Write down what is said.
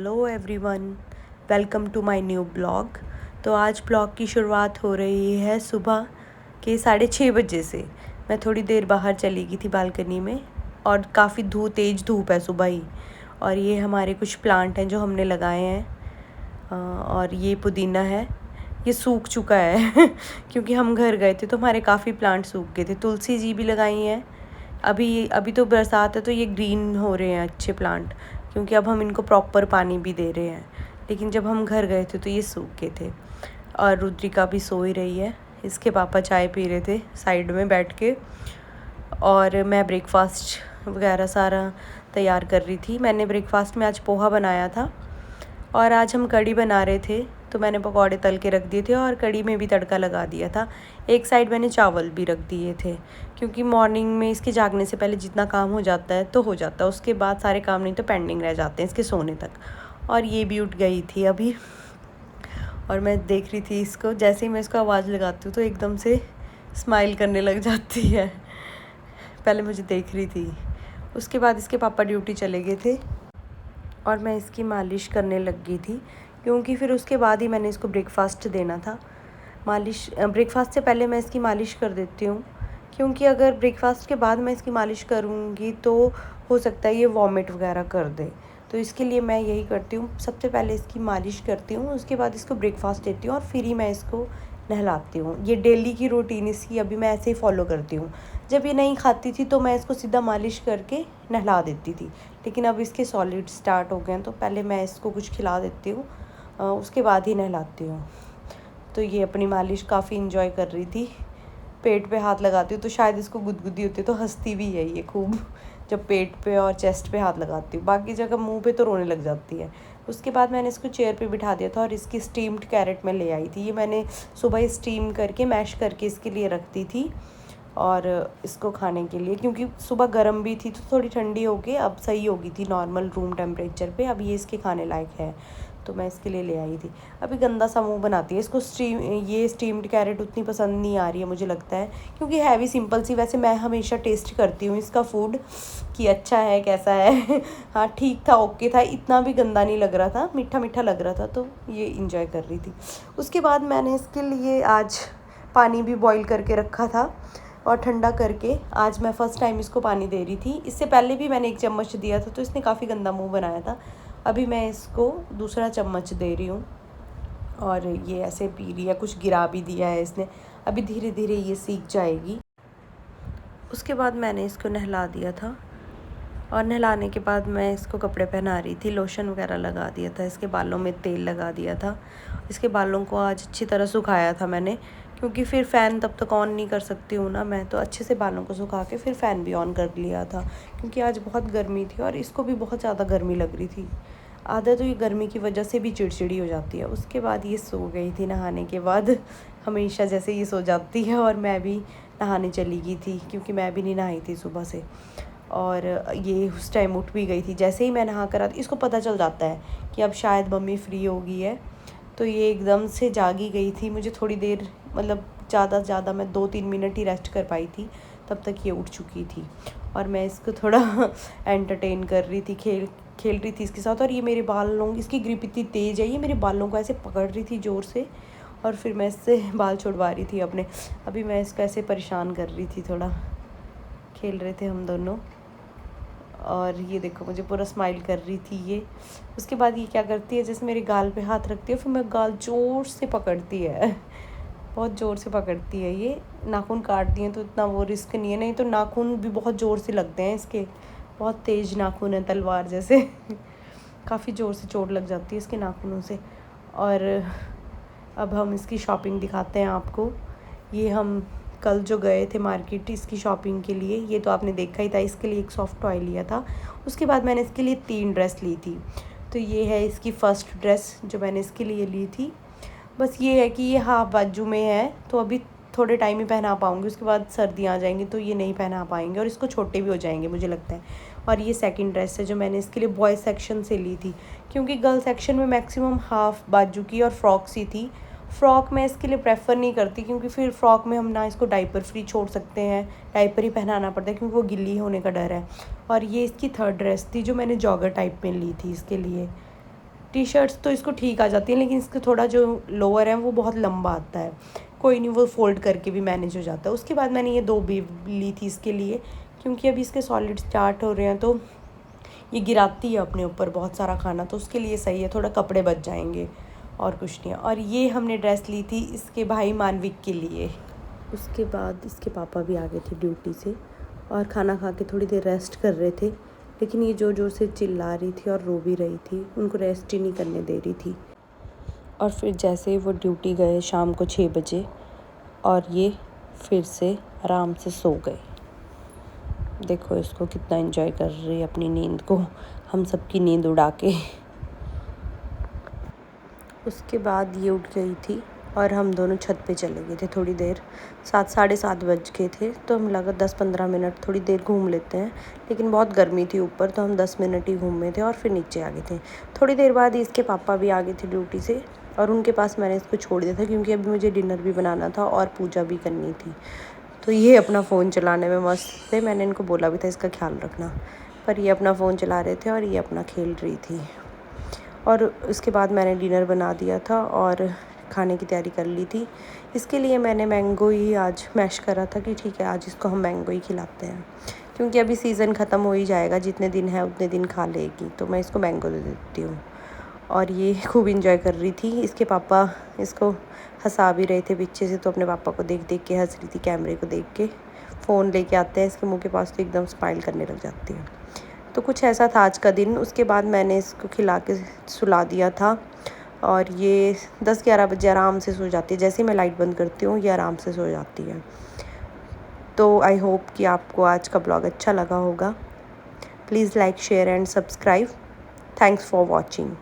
Hello everyone, welcome to my new blog. तो आज blog की शुरुआत हो रही है सुबह के 6:30 बजे से। मैं थोड़ी देर बाहर चली गई थी बालकनी में और काफ़ी तेज़ धूप है सुबह ही। और ये हमारे कुछ प्लांट हैं जो हमने लगाए हैं। और ये पुदीना है, ये सूख चुका है क्योंकि हम घर गए थे तो हमारे काफ़ी प्लांट सूख गए थे। तुलसी जी भी लगाई हैं। अभी तो बरसात है तो ये ग्रीन हो रहे हैं अच्छे प्लांट, क्योंकि अब हम इनको प्रॉपर पानी भी दे रहे हैं। लेकिन जब हम घर गए थे तो ये सूख गए थे। और रुद्रिका भी सो ही रही है, इसके पापा चाय पी रहे थे साइड में बैठ के। और मैं ब्रेकफास्ट वगैरह सारा तैयार कर रही थी। मैंने ब्रेकफास्ट में आज पोहा बनाया था और आज हम कढ़ी बना रहे थे, तो मैंने पकौड़े तल के रख दिए थे और कढ़ी में भी तड़का लगा दिया था। एक साइड मैंने चावल भी रख दिए थे, क्योंकि मॉर्निंग में इसके जागने से पहले जितना काम हो जाता है तो हो जाता है, उसके बाद सारे काम नहीं तो पेंडिंग रह जाते हैं इसके सोने तक। और ये भी उठ गई थी अभी, और मैं देख रही थी इसको। जैसे ही मैं इसको आवाज़ लगाती हूँ तो एकदम से स्माइल करने लग जाती है। पहले मुझे देख रही थी। उसके बाद इसके पापा ड्यूटी चले गए थे और मैं इसकी मालिश करने लग गई थी, क्योंकि फिर उसके बाद ही मैंने इसको ब्रेकफास्ट देना था। ब्रेकफास्ट से पहले मैं इसकी मालिश कर देती हूँ, क्योंकि अगर ब्रेकफास्ट के बाद मैं इसकी मालिश करूँगी तो हो सकता है ये वॉमिट वगैरह कर दे। तो इसके लिए मैं यही करती हूँ, सबसे पहले इसकी मालिश करती हूँ, उसके बाद इसको ब्रेकफास्ट देती हूँ और फिर ही मैं इसको नहलाती हूँ। ये डेली की रूटीन इसकी अभी मैं ऐसे ही फॉलो करती हूँ। जब ये नहीं खाती थी तो मैं इसको सीधा मालिश करके नहला देती थी, लेकिन अब इसके सॉलिड स्टार्ट हो गए हैं तो पहले मैं इसको कुछ खिला देती हूँ, उसके बाद ही नहलाती हूँ। तो ये अपनी मालिश काफ़ी इन्जॉय कर रही थी। पेट पे हाथ लगाती हूँ तो शायद इसको गुदगुदी होती है, तो हंसती भी है ये खूब जब पेट पे और चेस्ट पे हाथ लगाती हूँ। बाकी जगह मुंह पे तो रोने लग जाती है। उसके बाद मैंने इसको चेयर पे बिठा दिया था और इसकी स्टीम्ड कैरेट में ले आई थी। ये मैंने सुबह स्टीम करके मैश करके इसके लिए रखती थी और इसको खाने के लिए, क्योंकि सुबह गर्म भी थी तो थोड़ी ठंडी हो गई, अब सही हो गई थी नॉर्मल रूम टेम्परेचर पे। अब ये इसके खाने लायक है, तो मैं इसके लिए ले आई थी। अभी गंदा सा मुँह बनाती है। इसको ये स्टीम्ड कैरेट उतनी पसंद नहीं आ रही है मुझे लगता है, क्योंकि है भी सिंपल सी। वैसे मैं हमेशा टेस्ट करती हूँ इसका फूड कि अच्छा है कैसा है हाँ ठीक था, ओके था, इतना भी गंदा नहीं लग रहा था, मीठा मीठा लग रहा था, तो ये इंजॉय कर रही थी। उसके बाद मैंने इसके लिए आज पानी भी बॉईल करके रखा था और ठंडा करके आज मैं फ़र्स्ट टाइम इसको पानी दे रही थी। इससे पहले भी मैंने 1 चम्मच दिया था तो इसने काफ़ी गंदा मुंह बनाया था। अभी मैं इसको दूसरा चम्मच दे रही हूँ और ये ऐसे पी रही है। कुछ गिरा भी दिया है इसने, अभी धीरे धीरे ये सीख जाएगी। उसके बाद मैंने इसको नहला दिया था और नहलाने के बाद मैं इसको कपड़े पहना रही थी, लोशन वगैरह लगा दिया था, इसके बालों में तेल लगा दिया था। इसके बालों को आज अच्छी तरह सुखाया था मैंने, क्योंकि फिर फ़ैन तब तक ऑन नहीं कर सकती हूँ ना मैं, तो अच्छे से बालों को सुखा के फिर फ़ैन भी ऑन कर लिया था, क्योंकि आज बहुत गर्मी थी और इसको भी बहुत ज़्यादा गर्मी लग रही थी। आधा तो ये गर्मी की वजह से भी चिड़चिड़ी हो जाती है। उसके बाद ये सो गई थी नहाने के बाद। हमेशा जैसे ये सो जाती है और मैं भी नहाने चली गई थी, क्योंकि मैं भी नहीं नहाई थी सुबह से। और ये उस टाइम उठ भी गई थी। जैसे ही मैं नहा कर आती, इसको पता चल जाता है कि अब शायद मम्मी फ्री हो गई है, तो ये एकदम से जागी गई थी। मुझे थोड़ी देर, मतलब ज़्यादा से ज़्यादा मैं 2-3 मिनट ही रेस्ट कर पाई थी, तब तक ये उठ चुकी थी। और मैं इसको थोड़ा एंटरटेन कर रही थी, खेल रही थी इसके साथ। और ये मेरे बालों, इसकी ग्रिप इतनी तेज़ है, ये मेरे बालों को ऐसे पकड़ रही थी ज़ोर से, और फिर मैं इससे बाल छुड़वा रही थी अपने। अभी मैं इसको ऐसे परेशान कर रही थी, थोड़ा खेल रहे थे हम दोनों। और ये देखो मुझे पूरा स्माइल कर रही थी ये। उसके बाद ये क्या करती है, जैसे मेरे गाल पे हाथ रखती है, फिर मैं गाल ज़ोर से पकड़ती है, बहुत ज़ोर से पकड़ती है। ये नाखून काट दिए तो इतना वो रिस्क नहीं है, नहीं तो नाखून भी बहुत ज़ोर से लगते हैं इसके, बहुत तेज़ नाखून है, तलवार जैसे काफ़ी ज़ोर से चोट लग जाती है इसके नाखूनों से। और अब हम इसकी शॉपिंग दिखाते हैं आपको। ये हम कल जो गए थे मार्केट इसकी शॉपिंग के लिए, ये तो आपने देखा ही था। इसके लिए एक सॉफ्ट टॉय लिया था, उसके बाद मैंने इसके लिए 3 ड्रेस ली थी। तो ये है इसकी फ़र्स्ट ड्रेस जो मैंने इसके लिए ली थी। बस ये है कि ये हाफ बाजू में है, तो अभी थोड़े टाइम ही पहना पाऊँगी, उसके बाद सर्दियाँ आ जाएंगी तो ये नहीं पहना पाएंगे और इसको छोटे भी हो जाएंगे मुझे लगता है। और ये सेकंड ड्रेस है जो मैंने इसके लिए बॉयज़ सेक्शन से ली थी, क्योंकि गर्ल सेक्शन में मैक्सिमम हाफ बाजू की और फ्रॉक्स ही थी। फ़्रॉक मैं इसके लिए प्रेफर नहीं करती, क्योंकि फिर फ्रॉक में हम ना इसको डाइपर फ्री छोड़ सकते हैं, डाइपर ही पहनाना पड़ता है, क्योंकि वो गिल्ली होने का डर है। और ये इसकी थर्ड ड्रेस थी जो मैंने जॉगर टाइप में ली थी इसके लिए। टी शर्ट्स तो इसको ठीक आ जाती हैं, लेकिन इसका थोड़ा जो लोअर है वो बहुत लंबा आता है। कोई नहीं, वो फ़ोल्ड करके भी मैनेज हो जाता है। उसके बाद मैंने ये 2 बीब ली थी इसके लिए, क्योंकि अभी इसके सॉलिड स्टार्ट हो रहे हैं तो ये गिराती है अपने ऊपर बहुत सारा खाना, तो उसके लिए सही है, थोड़ा कपड़े बच जाएंगे और कुछ नहीं है। और ये हमने ड्रेस ली थी इसके भाई मानविक के लिए। उसके बाद इसके पापा भी आ गए थे ड्यूटी से और खाना खा के थोड़ी देर रेस्ट कर रहे थे, लेकिन ये ज़ोर ज़ोर से चिल्ला रही थी और रो भी रही थी, उनको रेस्ट ही नहीं करने दे रही थी। और फिर जैसे वो ड्यूटी गए शाम को 6 बजे और ये फिर से आराम से सो गए। देखो इसको कितना एंजॉय कर रही है अपनी नींद को, हम सबकी नींद उड़ा के। उसके बाद ये उठ गई थी और हम दोनों छत पे चले गए थे थोड़ी देर। 7 साढ़े 7 बज गए थे, तो हम लगा 10-15 मिनट थोड़ी देर घूम लेते हैं, लेकिन बहुत गर्मी थी ऊपर, तो हम 10 मिनट ही घूमे थे और फिर नीचे आ गए थे। थोड़ी देर बाद इसके पापा भी आ गए थे ड्यूटी से और उनके पास मैंने इसको छोड़ दिया था, क्योंकि अभी मुझे डिनर भी बनाना था और पूजा भी करनी थी। तो ये अपना फ़ोन चलाने में मस्त थे, मैंने इनको बोला भी था इसका ख्याल रखना, पर ये अपना फ़ोन चला रहे थे और ये अपना खेल रही थी। और उसके बाद मैंने डिनर बना दिया था और खाने की तैयारी कर ली थी। इसके लिए मैंने मैंगो ही आज मैश करा था कि ठीक है आज इसको हम मैंगो ही खिलाते हैं, क्योंकि अभी सीज़न ख़त्म हो ही जाएगा, जितने दिन है उतने दिन खा लेगी, तो मैं इसको मैंगो दे देती हूँ। और ये खूब इंजॉय कर रही थी। इसके पापा इसको हंसा भी रहे थे पीछे से, तो अपने पापा को देख देख के हंस रही थी, कैमरे को देख के। फ़ोन लेके आते हैं इसके मुंह के पास तो एकदम स्माइल करने लग जाती है। तो कुछ ऐसा था आज का दिन। उसके बाद मैंने इसको खिला के सुला दिया था और ये 10-11 बजे आराम से सो जाती है। जैसे ही मैं लाइट बंद करती हूँ ये आराम से सो जाती है। तो आई होप कि आपको आज का ब्लॉग अच्छा लगा होगा। Please like, share and subscribe. Thanks for watching.